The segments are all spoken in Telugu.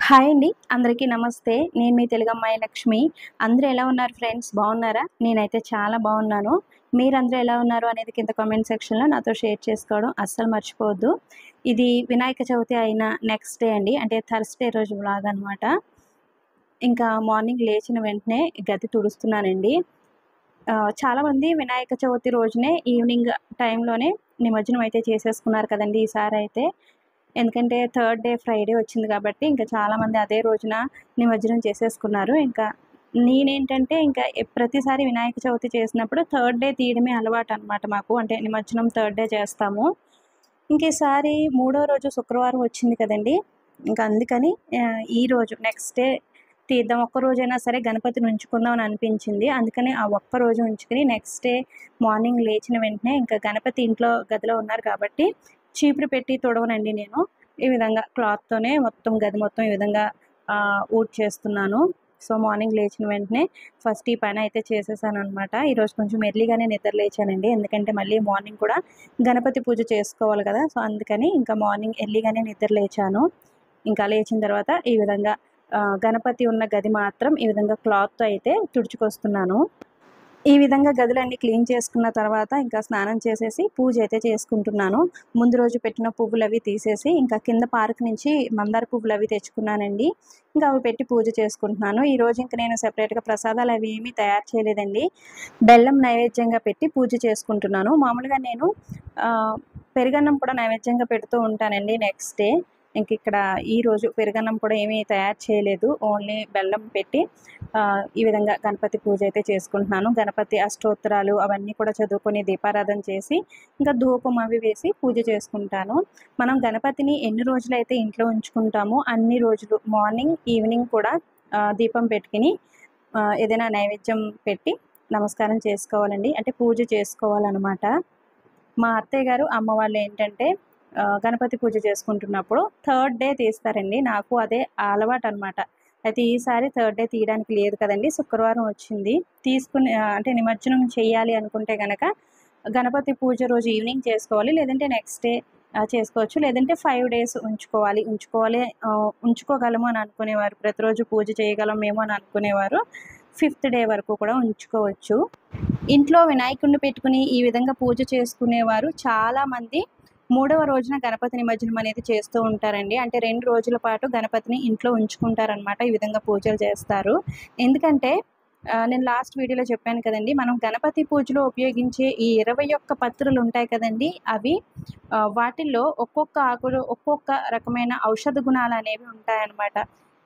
హాయ్ అండి. అందరికీ నమస్తే. నేను మీ తెలుగమ్మాయి లక్ష్మి. అందరూ ఎలా ఉన్నారు ఫ్రెండ్స్? బాగున్నారా? నేనైతే చాలా బాగున్నాను. మీరందరూ ఎలా ఉన్నారు అనేది కింద కామెంట్ సెక్షన్‌లో నాతో షేర్ చేసుకోవడం అస్సలు మర్చిపోవద్దు. ఇది వినాయక చవితి అయిన నెక్స్ట్ డే అండి. అంటే థర్స్‌డే రోజు వ్లాగ్ అనమాట. ఇంకా మార్నింగ్ లేచిన వెంటనే గది తుడుస్తున్నానండి. చాలామంది వినాయక చవితి రోజునే ఈవినింగ్ టైంలోనే నిమజ్జనం అయితే చేసేసుకున్నారు కదండీ ఈసారైతే. ఎందుకంటే థర్డ్ డే ఫ్రైడే వచ్చింది కాబట్టి ఇంకా చాలామంది అదే రోజున నిమజ్జనం చేసేసుకున్నారు. ఇంకా నేనేంటంటే ఇంకా ప్రతిసారి వినాయక చవితి చేసినప్పుడు థర్డ్ డే తీయడమే అలవాటనమాట మాకు. అంటే నిమజ్జనం థర్డ్ డే చేస్తాము. ఇంక ఈసారి మూడో రోజు శుక్రవారం వచ్చింది కదండీ! ఇంక అందుకని ఈరోజు నెక్స్ట్ డే తీద్దాం. ఒక్కరోజైనా సరే గణపతిని ఉంచుకుందాం అని అనిపించింది. అందుకని ఆ ఒక్కరోజు ఉంచుకొని నెక్స్ట్ డే మార్నింగ్ లేచిన వెంటనే ఇంకా గణపతి ఇంట్లో గదిలో ఉన్నారు కాబట్టి చీపురు పెట్టి తుడవనండి నేను. ఈ విధంగా క్లాత్‌తోనే మొత్తం గది మొత్తం ఈ విధంగా ఊడ్చేస్తున్నాను. సో, మార్నింగ్ లేచిన వెంటనే ఫస్ట్ ఈ పనైతే చేసేసాననమాట. ఈరోజు కొంచెం ఎర్లీగానే నిద్ర లేచానండి. ఎందుకంటే మళ్ళీ మార్నింగ్ కూడా గణపతి పూజ చేసుకోవాలి కదా! సో, అందుకని ఇంకా మార్నింగ్ ఎర్లీగానే నిద్ర లేచాను. ఇంకా లేచిన తర్వాత ఈ విధంగా గణపతి ఉన్న గది మాత్రం ఈ విధంగా క్లాత్‌తో అయితే తుడుచుకొస్తున్నాను. ఈ విధంగా గదులన్నీ క్లీన్ చేసుకున్న తర్వాత ఇంకా స్నానం చేసేసి పూజ అయితే చేసుకుంటున్నాను. ముందు రోజు పెట్టిన పువ్వులవి తీసేసి ఇంకా కింద పార్క్ నుంచి మందార పువ్వులవి తెచ్చుకున్నానండి. ఇంకా అవి పెట్టి పూజ చేసుకుంటున్నాను. ఈరోజు ఇంక నేను సెపరేట్‌గా ప్రసాదాలు అవి ఏమీ తయారు చేయలేదండి. బెల్లం నైవేద్యంగా పెట్టి పూజ చేసుకుంటున్నాను. మామూలుగా నేను పెరుగన్నం కూడా నైవేద్యంగా పెడుతూ ఉంటానండి నెక్స్ట్ డే. ఇంకిక్కడ ఈరోజు పెరుగన్నం కూడా ఏమీ తయారు చేయలేదు. ఓన్లీ బెల్లం పెట్టి ఈ విధంగా గణపతి పూజ అయితే చేసుకుంటున్నాను. గణపతి అష్టోత్తరాలు అవన్నీ కూడా చదువుకొని దీపారాధన చేసి ఇంకా ధూపం అవి వేసి పూజ చేసుకుంటాను. మనం గణపతిని ఎన్ని రోజులైతే ఇంట్లో ఉంచుకుంటామో అన్ని రోజులు మార్నింగ్, ఈవినింగ్ కూడా దీపం పెట్టుకొని ఏదైనా నైవేద్యం పెట్టి నమస్కారం చేసుకోవాలండి. అంటే పూజ చేసుకోవాలనమాట. మా అత్తయ్య గారు, అమ్మ వాళ్ళు ఏంటంటే గణపతి పూజ చేసుకుంటున్నప్పుడు థర్డ్ డే తీస్తారండి. నాకు అదే అలవాటనమాట. అయితే ఈసారి థర్డ్ డే తీయడానికి లేదు కదండీ! శుక్రవారం వచ్చింది. తీసుకుని అంటే నిమజ్జనం చేయాలి అనుకుంటే గనక గణపతి పూజ రోజు ఈవినింగ్ చేసుకోవాలి. లేదంటే నెక్స్ట్ డే చేసుకోవచ్చు. లేదంటే 5 డేస్ ఉంచుకోగలము అని అనుకునేవారు. ప్రతిరోజు పూజ చేయగలం మేము అని అనుకునేవారు. ఫిఫ్త్ డే వరకు కూడా ఉంచుకోవచ్చు. ఇంట్లో వినాయకుడిని పెట్టుకుని ఈ విధంగా పూజ చేసుకునేవారు చాలామంది మూడవ రోజున గణపతి నిమజ్జనం అనేది చేస్తూ ఉంటారండి. అంటే 2 రోజుల పాటు గణపతిని ఇంట్లో ఉంచుకుంటారనమాట. ఈ విధంగా పూజలు చేస్తారు. ఎందుకంటే నేను లాస్ట్ వీడియోలో చెప్పాను కదండీ! మనం గణపతి పూజలో ఉపయోగించే ఈ 21 పత్రులు ఉంటాయి కదండీ! అవి వాటిల్లో ఒక్కొక్క ఆకులు ఒక్కొక్క రకమైన ఔషధ గుణాలనేవి ఉంటాయన్నమాట.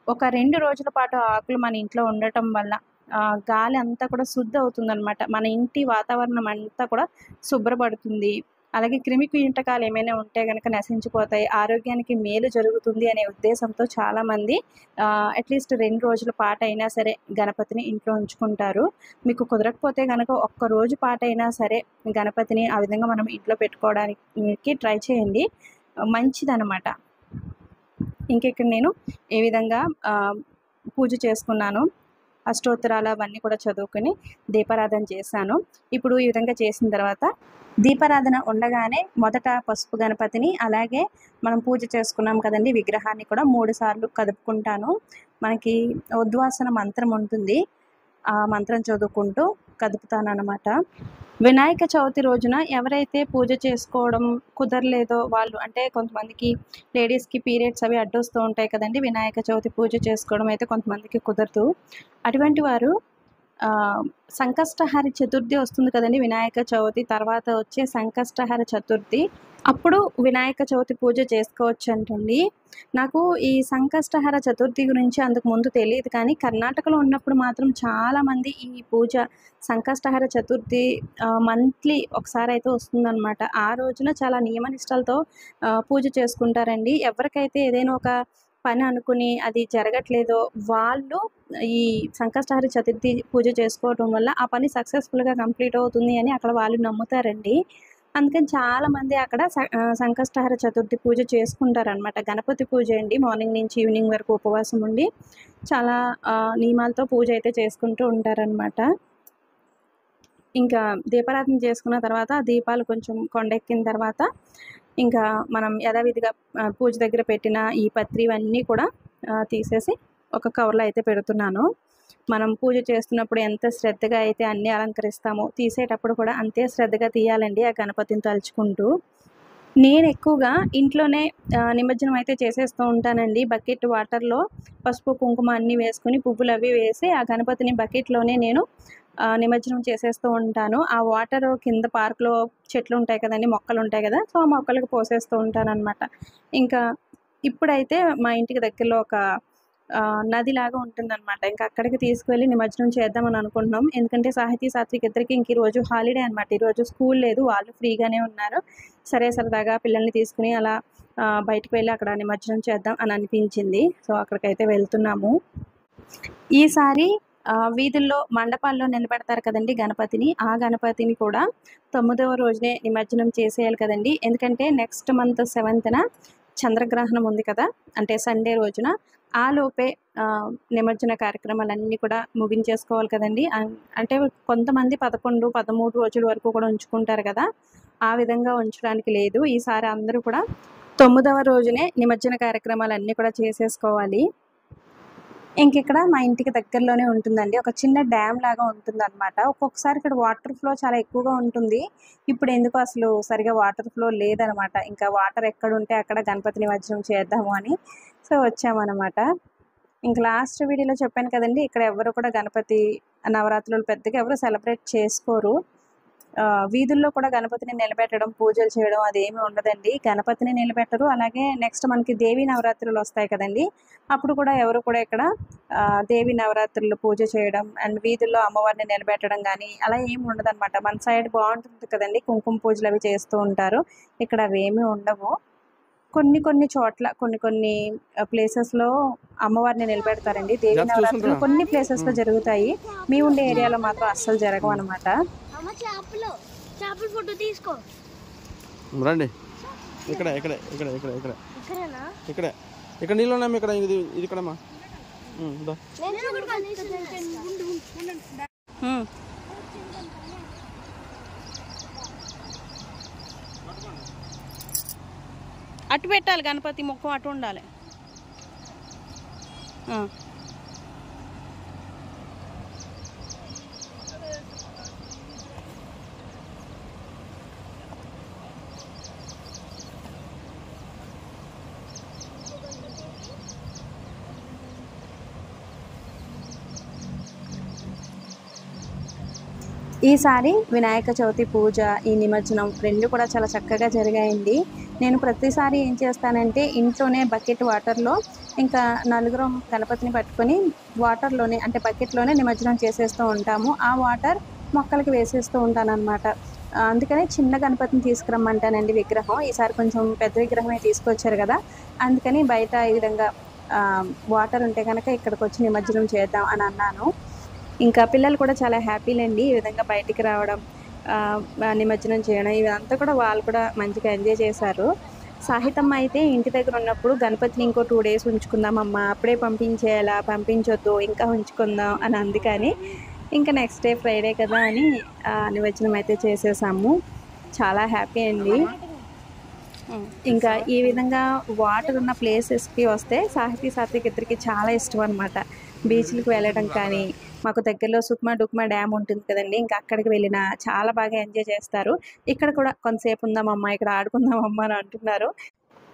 ఒక 2 రోజుల పాటు ఆ ఆకులు మన ఇంట్లో ఉండటం వల్ల గాలి అంతా కూడా శుద్ధవుతుందనమాట. మన ఇంటి వాతావరణం అంతా కూడా శుభ్రపడుతుంది. అలాగే క్రిమి కీటకాలు ఏమైనా ఉంటే గనక నశించిపోతాయి. ఆరోగ్యానికి మేలు జరుగుతుంది అనే ఉద్దేశంతో చాలామంది అట్‌లీస్ట్ 2 రోజుల పాటైనా సరే గణపతిని ఇంట్లో ఉంచుకుంటారు. మీకు కుదరకపోతే గనక ఒక్కరోజు పాటైనా సరే గణపతిని ఆ విధంగా మనం ఇంట్లో పెట్టుకోవడానికి ట్రై చేయండి. మంచిదనమాట. ఇంకిక్కడ నేను ఈ విధంగా పూజ చేసుకున్నాను. అష్టోత్తరాలు అవన్నీ కూడా చదువుకొని దీపారాధన చేశాను. ఇప్పుడు ఈ విధంగా చేసిన తర్వాత దీపారాధన ఉండగానే మొదట పసుపు గణపతిని అలాగే మనం పూజ చేసుకున్నాం కదండీ విగ్రహాన్ని కూడా 3 సార్లు కదుపుకుంటాను. మనకి ఉద్వాసన మంత్రం ఉంటుంది. ఆ మంత్రం చదువుకుంటూ కదుపుతాననమాట. వినాయక చవితి రోజున ఎవరైతే పూజ చేసుకోవడం కుదరలేదో వాళ్ళు అంటే కొంతమందికి లేడీస్‌కి పీరియడ్స్ అవి అడ్డొస్తూ ఉంటాయి కదండీ! వినాయక చవితి పూజ చేసుకోవడం అయితే కొంతమందికి కుదరదు. అటువంటి వారు సంకష్టహర చతుర్థి వస్తుంది కదండీ! వినాయక చవితి తర్వాత వచ్చే సంకష్టహర చతుర్థి. అప్పుడు వినాయక చవితి పూజ చేసుకోవచ్చంటండి. నాకు ఈ సంకష్టహర చతుర్థి గురించి అంతకు ముందు తెలీదు కానీ కర్ణాటకలో ఉన్నప్పుడు మాత్రం చాలామంది ఈ పూజ సంకష్టహర చతుర్థి మంత్లీ ఒకసారైతే వస్తుందనమాట. ఆ రోజున చాలా నియమనిష్టలతో పూజ చేసుకుంటారండి. ఎవరికైతే ఏదైనా ఒక పని అనుకుని అది జరగట్లేదో వాళ్ళు ఈ సంకష్టహర చతుర్థి పూజ చేసుకోవటం వల్ల ఆ పని సక్సెస్‌ఫుల్‌గా కంప్లీట్ అవుతుంది అని అక్కడ వాళ్ళు నమ్ముతారండి. అందుకని చాలామంది అక్కడ సంకష్టహర చతుర్థి పూజ చేసుకుంటారనమాట. గణపతి పూజ అండి. మార్నింగ్ నుంచి ఈవినింగ్ వరకు ఉపవాసం ఉండి చాలా నియమాలతో పూజ అయితే చేసుకుంటూ ఉంటారనమాట. ఇంకా దీపారాధన చేసుకున్న తర్వాత దీపాలు కొంచెం కొండెక్కిన తర్వాత ఇంకా మనం యథావిధిగా పూజ దగ్గర పెట్టిన ఈ పత్రి ఇవన్నీ కూడా తీసేసి ఒక కవర్లో అయితే పెడుతున్నాను. మనం పూజ చేస్తున్నప్పుడు ఎంత శ్రద్ధగా అయితే అన్నీ అలంకరిస్తామో తీసేటప్పుడు కూడా అంతే శ్రద్ధగా తీయాలండి ఆ గణపతిని తలుచుకుంటూ. నేను ఎక్కువగా ఇంట్లోనే నిమజ్జనం అయితే చేసేస్తూ ఉంటానండి. బకెట్ వాటర్‌లో పసుపు, కుంకుమ అన్నీ వేసుకొని పువ్వులు అవి వేసి ఆ గణపతిని బకెట్‌లోనే నేను నిమజ్జనం చేసేస్తూ ఉంటాను. ఆ వాటరు కింద పార్క్‌లో చెట్లుంటాయి కదండీ! మొక్కలుంటాయి కదా! సో, ఆ మొక్కలకు పోసేస్తూ ఉంటాననమాట. ఇంకా ఇప్పుడైతే మా ఇంటికి దగ్గరలో ఒక నదిలాగా ఉంటుందనమాట. ఇంక అక్కడికి తీసుకువెళ్ళి నిమజ్జనం చేద్దామని అనుకుంటున్నాం. ఎందుకంటే సాహితీ, సాత్విక్ ఇద్దరికీ ఇంక ఈరోజు హాలిడే అనమాట. ఈరోజు స్కూల్ లేదు. వాళ్ళు ఫ్రీగానే ఉన్నారు. సరే సరదాగా పిల్లల్ని తీసుకొని అలా బయటికి వెళ్ళి అక్కడ నిమజ్జనం చేద్దాం అని అనిపించింది. సో, అక్కడికైతే వెళ్తున్నాము. ఈసారి వీధుల్లో మండపాల్లో నిలబెడతారు కదండీ గణపతిని. ఆ గణపతిని కూడా 9వ రోజునే నిమజ్జనం చేసేయాలి కదండీ! ఎందుకంటే నెక్స్ట్ మంత్ 7న చంద్రగ్రహణం ఉంది కదా! అంటే సండే రోజున. ఆ లోపే నిమజ్జన కార్యక్రమాలన్నీ కూడా ముగించేసుకోవాలి కదండీ! అంటే కొంతమంది 11, 13 రోజుల వరకు కూడా ఉంచుకుంటారు కదా! ఆ విధంగా ఉంచడానికి లేదు. ఈసారి అందరూ కూడా 9వ రోజునే నిమజ్జన కార్యక్రమాలన్నీ కూడా చేసేసుకోవాలి. ఇంకిక్కడ మా ఇంటికి దగ్గరలోనే ఉంటుందండి. ఒక చిన్న డ్యామ్ లాగా ఉంటుందనమాట. ఒక్కొక్కసారి ఇక్కడ వాటర్ ఫ్లో చాలా ఎక్కువగా ఉంటుంది. ఇప్పుడెందుకో అసలు సరిగ్గా వాటర్ ఫ్లో లేదనమాట. ఇంకా వాటర్ ఎక్కడుంటే అక్కడ గణపతి నిమజ్జనం చేద్దాము అని. సో, వచ్చామనమాట. ఇంక లాస్ట్ వీడియోలో చెప్పాను కదండీ! ఇక్కడ ఎవ్వరు కూడా గణపతి నవరాత్రులు పెద్దగా ఎవరు సెలబ్రేట్ చేసుకోరు. వీధుల్లో కూడా గణపతిని నిలబెట్టడం, పూజలు చేయడం అదేమీ ఉండదండి. గణపతిని నిలబెట్టరు. అలాగే నెక్స్ట్ మనకి దేవీ నవరాత్రులొస్తాయి కదండీ! అప్పుడు కూడా ఎవరు కూడా ఇక్కడ దేవీ నవరాత్రులు పూజ చేయడం అండ్ వీధుల్లో అమ్మవారిని నిలబెట్టడం గానీ, అలా ఏమి ఉండదనమాట. మన సైడ్ బావుంటుంది కదండీ! కుంకుమ పూజలవి చేస్తూ ఉంటారు. ఇక్కడ అవేమీ ఉండవు. కొన్ని చోట్ల కొన్ని ప్లేసెస్‌లో అమ్మవారిని నిలబెడతారండి. దేవీ నవరాత్రులు కొన్ని ప్లేసెస్‌లో జరుగుతాయి. మేము ఉండే ఏరియాలో మాత్రం అస్సలు జరగవనమాట. చేపల ఫోటో తీసుకో. రండి ఇక్కడ ఇక్కడ ఇక్కడ ఇక్కడ ఇక్కడ ఇక్కడ ఇక్కడ నీళ్ళు ఉన్నాము. ఇక్కడ ఇది ఇది ఇక్కడమ్మా. అటు పెట్టాలి గణపతి ముఖం అటు ఉండాలి. ఈసారి వినాయక చవితి పూజ, ఈ నిమజ్జనం 2 కూడా చాలా చక్కగా జరిగాయండి. నేను ప్రతిసారి ఏం చేస్తానంటే ఇంట్లోనే బకెట్ వాటర్‌లో ఇంకా నలుగురం గణపతిని పట్టుకొని వాటర్‌లోనే అంటే బకెట్‌లోనే నిమజ్జనం చేసేస్తూ ఉంటాము. ఆ వాటర్ మొక్కలకి వేసేస్తూ ఉంటాననమాట. అందుకనే చిన్న గణపతిని తీసుకురమ్మంటానండి విగ్రహం. ఈసారి కొంచెం పెద్ద విగ్రహమే తీసుకొచ్చారు కదా! అందుకని బయట ఈ విధంగా వాటర్ ఉంటే కనుక ఇక్కడికొచ్చి నిమజ్జనం చేద్దాం అని అన్నాను. ఇంకా పిల్లలు కూడా చాలా హ్యాపీలండి ఈ విధంగా బయటికి రావడం, నిమజ్జనం చేయడం ఇదంతా కూడా వాళ్ళు కూడా మంచిగా ఎంజాయ్ చేశారు. సాహితమ్మ అయితే ఇంటి దగ్గర ఉన్నప్పుడు గణపతిని ఇంకో 2 డేస్ ఉంచుకుందామమ్మా, అప్పుడే పంపించేయాలా, పంపించొద్దు ఇంకా ఉంచుకుందాం అని అంది. కానీ ఇంకా నెక్స్ట్ డే ఫ్రైడే కదా అని నిమజ్జనం అయితే చేసేసాము. చాలా హ్యాపీ అండి. ఇంకా ఈ విధంగా వాటర్ ఉన్న ప్లేసెస్‌కి వస్తే సాహితీ, సాత్విక్ ఇద్దరికి చాలా ఇష్టం అనమాట. బీచ్‌లకి వెళ్ళడం కానీ, మాకు దగ్గరలో సుక్మా, డుక్మా డ్యామ్ ఉంటుంది కదండీ! ఇంకా అక్కడికి వెళ్ళినా చాలా బాగా ఎంజాయ్ చేస్తారు. ఇక్కడ కూడా కొంతసేపు ఉందామమ్మా, ఇక్కడ ఆడుకుందామమ్మా అని అంటున్నారు.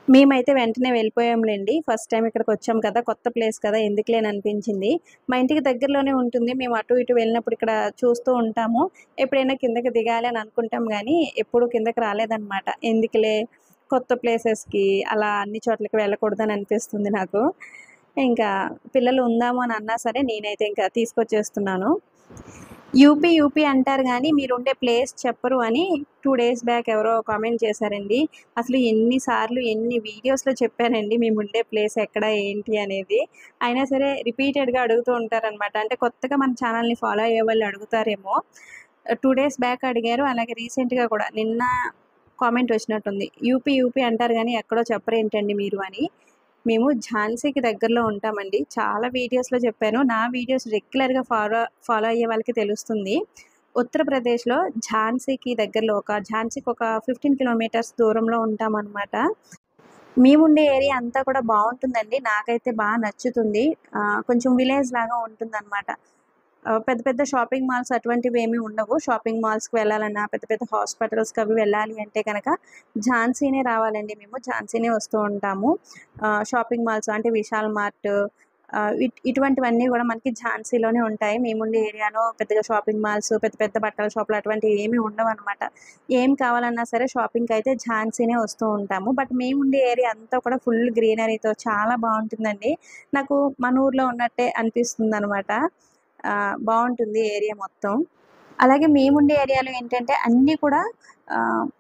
మేమైతే వెంటనే వెళ్ళిపోయాంలెండి. ఫస్ట్ టైమ్ ఇక్కడికొచ్చాం కదా! కొత్త ప్లేస్ కదా! ఎందుకులే అని అనిపించింది. మా ఇంటికి దగ్గరలోనే ఉంటుంది. మేము అటు ఇటు వెళ్ళినప్పుడు ఇక్కడ చూస్తూ ఉంటాము. ఎప్పుడైనా కిందకి దిగాలి అని అనుకుంటాం గానీ, ఎప్పుడు కిందకి రాలేదనమాట. ఎందుకులే కొత్త ప్లేసెస్‌కి అలా అన్ని చోట్లకి వెళ్ళకూడదని అనిపిస్తుంది నాకు. ఇంకా పిల్లలు ఉందాము అని అన్నా సరే నేనైతే ఇంకా తీసుకొచ్చేస్తున్నాను. యూపీ అంటారు గానీ మీరుండే ప్లేస్ చెప్పరు అని 2 డేస్ బ్యాక్ ఎవరో కామెంట్ చేశారండి. అసలు ఎన్ని సార్లు ఎన్ని వీడియోస్‌లో చెప్పానండి మేముండే ప్లేస్ ఎక్కడ ఏంటి అనేది. అయినా సరే రిపీటెడ్‌గా అడుగుతూ ఉంటారనమాట. అంటే కొత్తగా మన ఛానల్‌ని ఫాలో అయ్యే వాళ్ళు అడుగుతారేమో. 2 డేస్ బ్యాక్ అడిగారు. అలాగే రీసెంట్‌గా కూడా నిన్న కామెంట్ వచ్చినట్టుంది. యూపీ అంటారు గానీ ఎక్కడో చెప్పరేంటండి మీరు అని. మేము ఝాన్సీకి దగ్గరలో ఉంటామండి. చాలా వీడియోస్‌లో చెప్పాను. నా వీడియోస్ రెగ్యులర్‌గా ఫాలో అయ్యే వాళ్ళకి తెలుస్తుంది. ఉత్తరప్రదేశ్లో ఝాన్సీకి ఒక 15 కిలోమీటర్స్ దూరంలో ఉంటామన్నమాట. మేముండే ఏరియా అంతా కూడా బాగుంటుందండి. నాకైతే బాగా నచ్చుతుంది. కొంచెం విలేజ్ లాగా ఉంటుందన్నమాట. పెద్ద పెద్ద షాపింగ్ మాల్స్ అటువంటివి ఏమీ ఉండవు. షాపింగ్ మాల్స్‌కి వెళ్ళాలన్నా, పెద్ద పెద్ద హాస్పిటల్స్‌కి అవి వెళ్ళాలి అంటే గనక ఝాన్సీనే రావాలండి మేము. ఝాన్సీనే వస్తూ ఉంటాము. షాపింగ్ మాల్స్ అంటే విశాల్ మార్ట్ ఇటువంటివన్నీ గూడా మనకి ఝాన్సీలోనే ఉంటాయి. మేముండే ఏరియాలో పెద్దగా షాపింగ్ మాల్స్, పెద్ద పెద్ద బట్టల షాపులు అటువంటివి ఏమీ ఉండవనమాట. ఏం కావాలన్నా సరే షాపింగ్‌కయితే ఝాన్సీనే వస్తూ ఉంటాము. బట్ మేముండే ఏరియా అంతా కూడా ఫుల్ గ్రీనరీతో చాలా బావుంటుందండి. నాకు మన ఊర్లో ఉన్నట్టే అనిపిస్తుందనమాట. బావుంటుంది ఏరియా మొత్తం. అలాగే మేముండే ఏరియాలో ఏంటంటే అన్నీ కూడా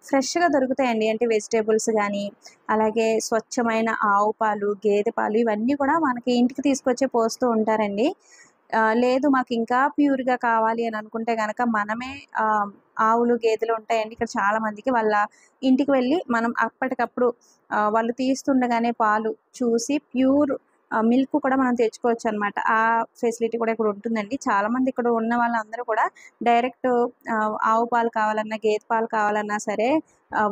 ఫ్రెష్‌గా దొరుకుతాయండి. అంటే వెజిటబుల్స్ గానీ, అలాగే స్వచ్ఛమైన ఆవు పాలు, గేదె పాలు ఇవన్నీ కూడా మనకి ఇంటికి తీసుకొచ్చే పోస్తూ ఉంటారండి. లేదు మాకింకా ప్యూర్‌గా కావాలి అని అనుకుంటే గనక మనమే ఆవులు, గేదెలు ఉంటాయండి ఇక్కడ చాలా మందికి. వాళ్ళ ఇంటికి వెళ్ళి మనం అప్పటికప్పుడు వాళ్ళు తీస్తుండగానే పాలు చూసి ప్యూర్ మిల్క్ కూడా మనం తెచ్చుకోవచ్చనమాట. ఆ ఫెసిలిటీ కూడా ఇక్కడ ఉంటుందండి. చాలామంది ఇక్కడ ఉన్న వాళ్ళందరూ కూడా డైరెక్ట్ ఆవు పాలు కావాలన్నా, గేదె పాలు కావాలన్నా సరే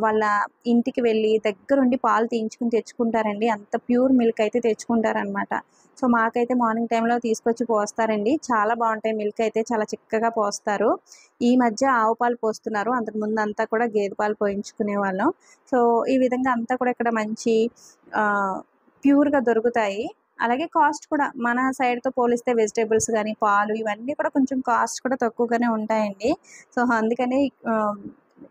వాళ్ళ ఇంటికి వెళ్ళి దగ్గరుండి పాలు తీయించుకొని తెచ్చుకుంటారండి. అంత ప్యూర్ మిల్క్ అయితే తెచ్చుకుంటారనమాట. సో, మాకైతే మార్నింగ్ టైంలో తీసుకొచ్చి పోస్తారండి. చాలా బావుంటాయి మిల్క్ అయితే చాలా చిక్కగా పోస్తారు. ఈ మధ్య ఆవు పాలు పోస్తున్నారు. అంతకుముందు అంతా కూడా గేదె పాలు పోయించుకునేవాళ్ళం. సో, ఈ విధంగా అంతా కూడా ఇక్కడ మంచి ప్యూర్‌గా దొరుకుతాయి. అలాగే కాస్ట్ కూడా మన సైడ్‌తో పోలిస్తే వెజిటబుల్స్ గానీ, పాలు ఇవన్నీ కూడా కొంచెం కాస్ట్ కూడా తక్కువగానే ఉంటాయండి. సో, అందుకని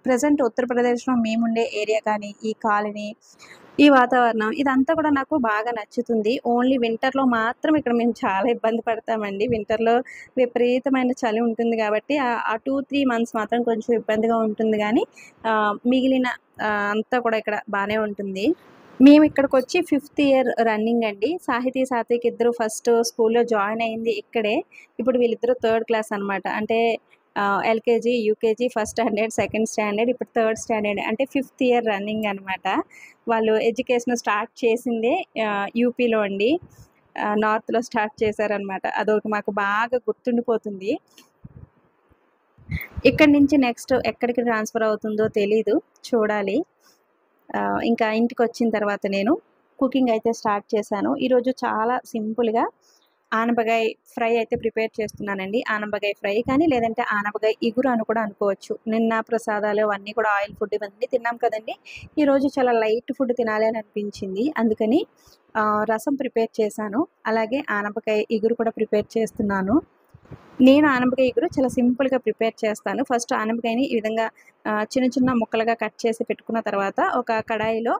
ప్రెజెంట్ ఉత్తరప్రదేశ్‌లో మేముండే ఏరియా కానీ, ఈ కాలనీ, ఈ వాతావరణం ఇదంతా కూడా నాకు బాగా నచ్చుతుంది. ఓన్లీ వింటర్‌లో మాత్రం ఇక్కడ మేము చాలా ఇబ్బంది పడతామండి. వింటర్‌లో విపరీతమైన చలి ఉంటుంది కాబట్టి ఆ 2, 3 మంత్స్ మాత్రం కొంచెం ఇబ్బందిగా ఉంటుంది గానీ, మిగిలిన అంతా కూడా ఇక్కడ బానే ఉంటుంది. మేమిక్కడికొచ్చి 5థ్ ఇయర్ రన్నింగ్ అండి. సాత్విక్ ఇద్దరు ఫస్ట్ స్కూల్‌లో జాయిన్ అయింది ఇక్కడే. ఇప్పుడు వీళ్ళిద్దరూ థర్డ్ క్లాస్ అనమాట. అంటే LKG, UKG, first standard, second standard, ఇప్పుడు థర్డ్ స్టాండర్డ్ అంటే 5థ్ ఇయర్ రన్నింగ్ అనమాట. వాళ్ళు ఎడ్యుకేషన్ స్టార్ట్ చేసిందే యూపీలో అండి. నార్త్‌లో స్టార్ట్ చేశారనమాట. అదొకటి మాకు బాగా గుర్తుండిపోతుంది. ఇక్కడి నుంచి నెక్స్ట్ ఎక్కడికి ట్రాన్స్‌ఫర్ అవుతుందో తెలీదు. చూడాలి. ఇంకా ఇంటికొచ్చిన తర్వాత నేను కుకింగ్ అయితే స్టార్ట్ చేశాను. ఈరోజు చాలా సింపుల్‌గా ఆనపకాయ ఫ్రై అయితే ప్రిపేర్ చేస్తున్నానండి. ఆనపకాయ ఫ్రై కానీ లేదంటే ఆనపకాయ ఇగురు అని కూడా అనుకోవచ్చు. నిన్న ప్రసాదాలు అవన్నీ కూడా ఆయిల్ ఫుడ్ ఇవన్నీ తిన్నాం కదండీ! ఈరోజు చాలా లైట్ ఫుడ్ తినాలి అని అనిపించింది. అందుకని రసం ప్రిపేర్ చేశాను. అలాగే ఆనపకాయ ఇగురు కూడా ప్రిపేర్ చేస్తున్నాను. నేను ఆనపకాయ ఇగురు చాలా సింపుల్‌గా ప్రిపేర్ చేస్తాను. ఫస్ట్ ఆనపకాయని ఈ విధంగా చిన్న చిన్న ముక్కలుగా కట్ చేసి పెట్టుకున్న తర్వాత ఒక కడాయిలో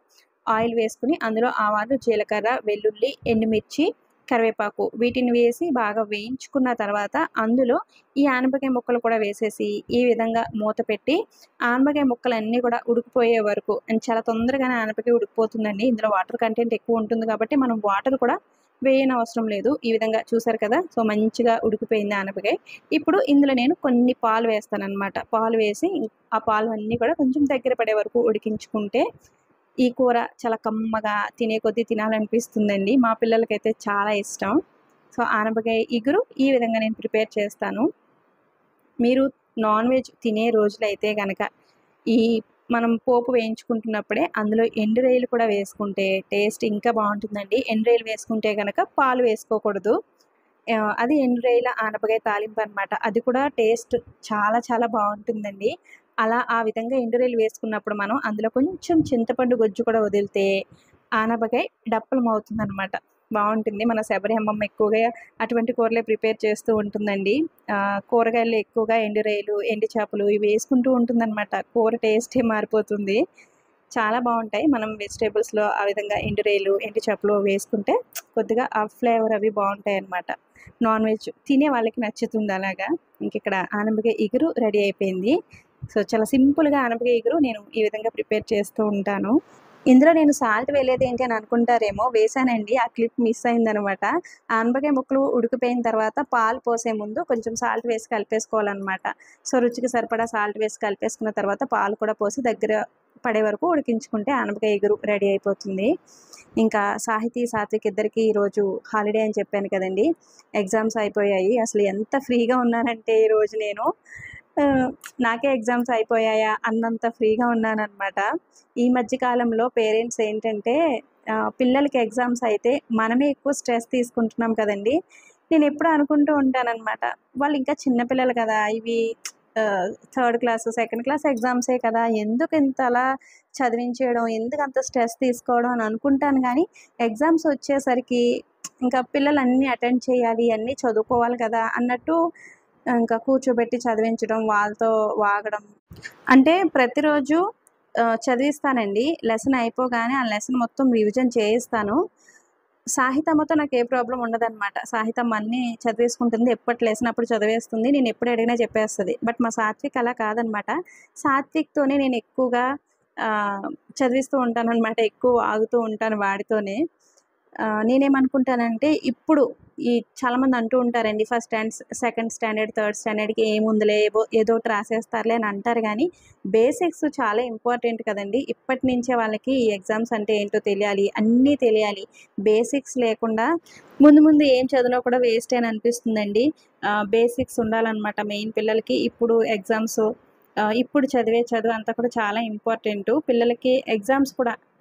ఆయిల్ వేసుకొని అందులో ఆవాలు, జీలకర్ర, వెల్లుల్లి, ఎండుమిర్చి, కరివేపాకు వీటిని వేసి బాగా వేయించుకున్న తర్వాత అందులో ఈ ఆనపకాయ ముక్కలు కూడా వేసేసి ఈ విధంగా మూత పెట్టి ఆనపకాయ ముక్కలన్నీ కూడా ఉడికిపోయే వరకు చాలా తొందరగానే ఆనపకాయ ఉడికిపోతుందండి. ఇందులో వాటర్ కంటెంట్ ఎక్కువ ఉంటుంది కాబట్టి మనం వాటర్ కూడా వేయనవసరం లేదు. ఈ విధంగా చూసారు కదా! సో, మంచిగా ఉడికిపోయింది ఆనపకాయ. ఇప్పుడు ఇందులో నేను కొన్ని పాలు వేస్తాననమాట. పాలు వేసి ఆ పాలు అన్నీ కూడా కొంచెం దగ్గర పడే వరకు ఉడికించుకుంటే ఈ కూర చాలా కమ్మగా తినే కొద్దీ తినాలనిపిస్తుందండి. మా పిల్లలకైతే చాలా ఇష్టం. సో, ఆనపకాయ ఇగురు ఈ విధంగా నేను ప్రిపేర్ చేస్తాను. మీరు నాన్ వెజ్ తినే రోజులైతే గనక ఈ మనం పోపు వేయించుకుంటున్నప్పుడే అందులో ఎండు రొయ్యలు కూడా వేసుకుంటే టేస్ట్ ఇంకా బావుంటుందండి. ఎండు రొయ్యలు వేసుకుంటే గనక పాలు వేసుకోకూడదు. అది ఎండు రొయ్యల ఆనపకాయ తాలింపు అనమాట. అది కూడా టేస్ట్ చాలా చాలా బావుంటుందండి. అలా ఆ విధంగా ఎండు రొయ్యలు వేసుకున్నప్పుడు మనం అందులో కొంచెం చింతపండు గుజ్జు కూడా వదిలితే ఆనపకాయ డప్పలమవుతుందనమాట. బావుంటుంది. మన శబరి అమ్మమ్మ ఎక్కువగా అటువంటి కూరలే ప్రిపేర్ చేస్తూ ఉంటుందండి. కూరగాయల్లో ఎక్కువగా ఎండు రొయ్యలు, ఎండు చేపలు ఇవి వేసుకుంటూ ఉంటుందనమాట. కూర టేస్టే మారిపోతుంది. చాలా బావుంటాయి. మనం వెజిటబుల్స్‌లో ఆ విధంగా ఎండు రొయ్యలు, ఎండు చేపలు వేసుకుంటే కొద్దిగా ఆ ఫ్లేవర్ అవి బావుంటాయన్నమాట. నాన్ వెజ్ తినే వాళ్ళకి నచ్చుతుంది అలాగా. ఇంకిక్కడ ఆనపకాయ ఇగురు రెడీ అయిపోయింది. సో, చాలా సింపుల్‌గా ఆనపకాయ ఇగురు నేను ఈ విధంగా ప్రిపేర్ చేస్తూ ఉంటాను. ఇందులో నేను సాల్ట్ వేయలేదేంటి అని అనుకుంటారేమో, వేశానండి. ఆ క్లిప్ మిస్ అయిందనమాట. ఆనపకాయ ముక్కలు ఉడికిపోయిన తర్వాత పాలు పోసే ముందు కొంచెం సాల్ట్ వేసి కలిపేసుకోవాలనమాట. సో, రుచికి సరిపడా సాల్ట్ వేసి కలిపేసుకున్న తర్వాత పాలు కూడా పోసి దగ్గర పడే వరకు ఉడికించుకుంటే ఆనపకాయ ఇగురు రెడీ అయిపోతుంది. ఇంకా సాత్విక్ ఇద్దరికీ ఈరోజు హాలిడే అని చెప్పాను కదండీ! ఎగ్జామ్స్ అయిపోయాయి. అసలు ఎంత ఫ్రీగా ఉన్నానంటే ఈరోజు నేను ఆ, నాకే ఎగ్జామ్స్ అయిపోయాయా అన్నంత ఫ్రీగా ఉన్నానన్నమాట. ఈ మధ్య కాలంలో పేరెంట్స్ ఏంటంటే పిల్లలకి ఎగ్జామ్స్ అయితే మనమే ఎక్కువ స్ట్రెస్ తీసుకుంటున్నాం కదండీ! నేనెప్పుడూ అనుకుంటూ ఉంటానన్నమాట. వాళ్ళు ఇంకా చిన్న పిల్లలు కదా! ఇవి థర్డ్ క్లాస్, సెకండ్ క్లాస్ ఎగ్జామ్సే కదా! ఎందుకు ఇంతలా చదివించేయడం, ఎందుకంత స్ట్రెస్ తీసుకోవడం అని అనుకుంటాను గానీ, ఎగ్జామ్స్ వచ్చేసరికి ఇంకా పిల్లలు అన్నీ అటెండ్ చేయాలి, అన్నీ చదువుకోవాలి కదా అన్నట్టు ఇంకా కూర్చోబెట్టి చదివించడం, వాళ్ళతో వాగడం. అంటే ప్రతిరోజు చదివిస్తానండి. లెసన్ అయిపోగానే ఆ లెసన్ మొత్తం రివిజన్ చేయిస్తాను. సాహితమ్మతో నాకు ఏ ప్రాబ్లమ్ ఉండదనమాట. సాహితమ్మ అన్నీ చదివేసుకుంటుంది. ఎప్పటి లెసన్ అప్పుడు చదివేస్తుంది. నేను ఎప్పుడు అడిగినా చెప్పేస్తది. బట్ మా సాత్విక్ అలా కాదనమాట. సాత్విక్‌తోనే నేను ఎక్కువగా చదివిస్తూ ఉంటాననమాట. ఎక్కువ వాగుతూ ఉంటాను వాడితోనే. నేనేమనుకుంటానంటే ఇప్పుడు ఈ చాలామంది అంటూ ఉంటారండి first stand, second standard, third స్టాండర్డ్‌కి ఏముందిలే ఏదోకటి రాసేస్తారులే అని అంటారు గానీ, బేసిక్స్ చాలా ఇంపార్టెంట్ కదండీ! ఇప్పటి నుంచే వాళ్ళకి ఈ ఎగ్జామ్స్ అంటే ఏంటో తెలియాలి. అన్నీ తెలియాలి. బేసిక్స్ లేకుండా ముందు ముందు ఏం చదివినా కూడా వేస్టే అని అనిపిస్తుందండి. బేసిక్స్ ఉండాలనమాట మెయిన్ పిల్లలకి. ఇప్పుడు ఇప్పుడు చదివే చదువు అంతా కూడా చాలా ఇంపార్టెంటు. పిల్లలకి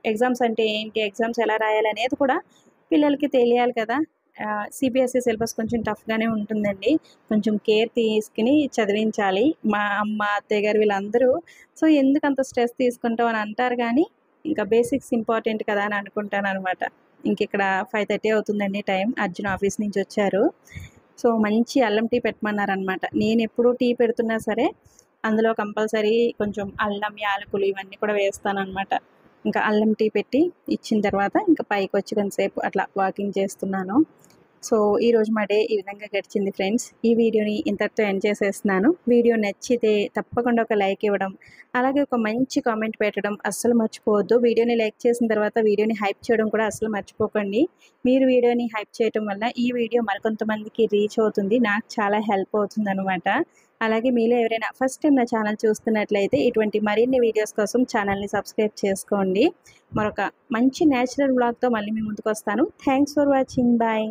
ఎగ్జామ్స్ అంటే ఏంటి? ఎగ్జామ్స్ ఎలా రాయాలనేది కూడా పిల్లలకి తెలియాలి కదా! సీబీఎస్‌ఈ సిలబస్ కొంచెం టఫ్‌గానే ఉంటుందండి. కొంచెం కేర్ తీసుకొని చదివించాలి. మా అమ్మ, అత్తయ్య గారు వీళ్ళందరూ ఎందుకంత స్ట్రెస్ తీసుకుంటావు అని అంటారు గానీ, ఇంకా బేసిక్స్ ఇంపార్టెంట్ కదా అని అనుకుంటాననమాట. ఇంకిక్కడ 5:30 అవుతుందండి టైం. అర్జున్ ఆఫీస్ నుంచి వచ్చారు. మంచి అల్లం టీ పెట్టమన్నారనమాట. నేనెప్పుడు టీ పెడుతున్నా సరే, అందులో కంపల్సరీ కొంచెం అల్లం, యాలకులు ఇవన్నీ కూడా వేస్తాననమాట. ఇంకా అల్లం టీ పెట్టి ఇచ్చిన తర్వాత ఇంకా పైకొచ్చి కొంతసేపు అట్లా వాకింగ్ చేస్తున్నాను. ఈరోజు మా డే ఈ విధంగా గడిచింది ఫ్రెండ్స్. ఈ వీడియోని ఇంతటితో ఎండ్ చేసేస్తున్నాను. వీడియో నచ్చితే తప్పకుండా ఒక లైక్ ఇవ్వడం, అలాగే ఒక మంచి కామెంట్ పెట్టడం అస్సలు మర్చిపోవద్దు. వీడియోని లైక్ చేసిన తర్వాత వీడియోని హైప్ చేయడం కూడా అస్సలు మర్చిపోకండి. మీరు వీడియోని హైప్ చేయడం వల్ల ఈ వీడియో మరికొంతమందికి రీచ్ అవుతుంది. నాకు చాలా హెల్ప్ అవుతుందనమాట. అలాగే మీలో ఎవరైనా ఫస్ట్ టైం నా ఛానల్ చూస్తున్నట్లయితే ఇటువంటి మరిన్ని వీడియోస్ కోసం ఛానల్ని సబ్స్క్రైబ్ చేసుకోండి. మరొక మంచి నేచురల్ వ్లాగ్‌తో మళ్ళీ మీ ముందుకొస్తాను. Thanks for watching. బాయ్.